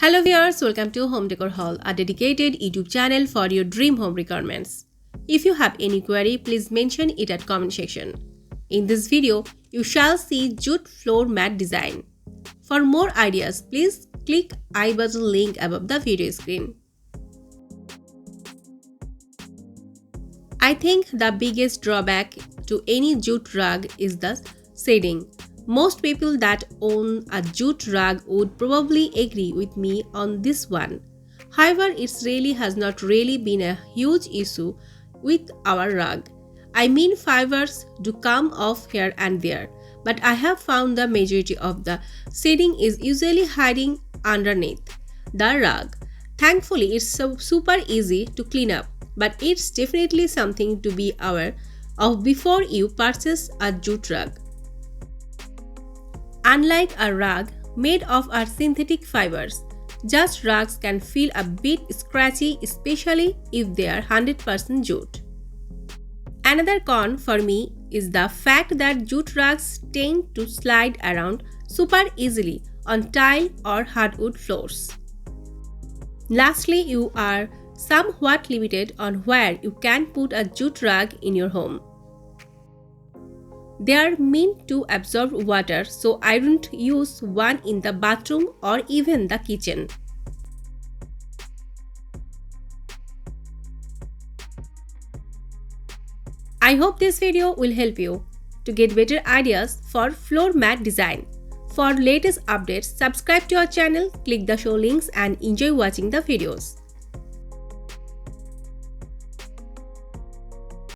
Hello viewers, welcome to Home Decor Haul, a dedicated YouTube channel for your dream home requirements. If you have any query, please mention it at comment section. In this video, you shall see jute floor mat design. For more ideas, please click I button link above the video screen. I think the biggest drawback to any jute rug is the shading. Most people that own a jute rug would probably agree with me on this one. However, it really has not really been a huge issue with our rug. I mean, fibers do come off here and there, but I have found the majority of the shading is usually hiding underneath the rug. Thankfully, it's super easy to clean up, but it's definitely something to be aware of before you purchase a jute rug. Unlike a rug made of our synthetic fibers, jute rugs can feel a bit scratchy, especially if they are 100% jute. Another con for me is the fact that jute rugs tend to slide around super easily on tile or hardwood floors. Lastly, you are somewhat limited on where you can put a jute rug in your home. They are meant to absorb water, so I don't use one in the bathroom or even the kitchen. I hope this video will help you to get better ideas for floor mat design. For latest updates, subscribe to our channel, click the show links and enjoy watching the videos.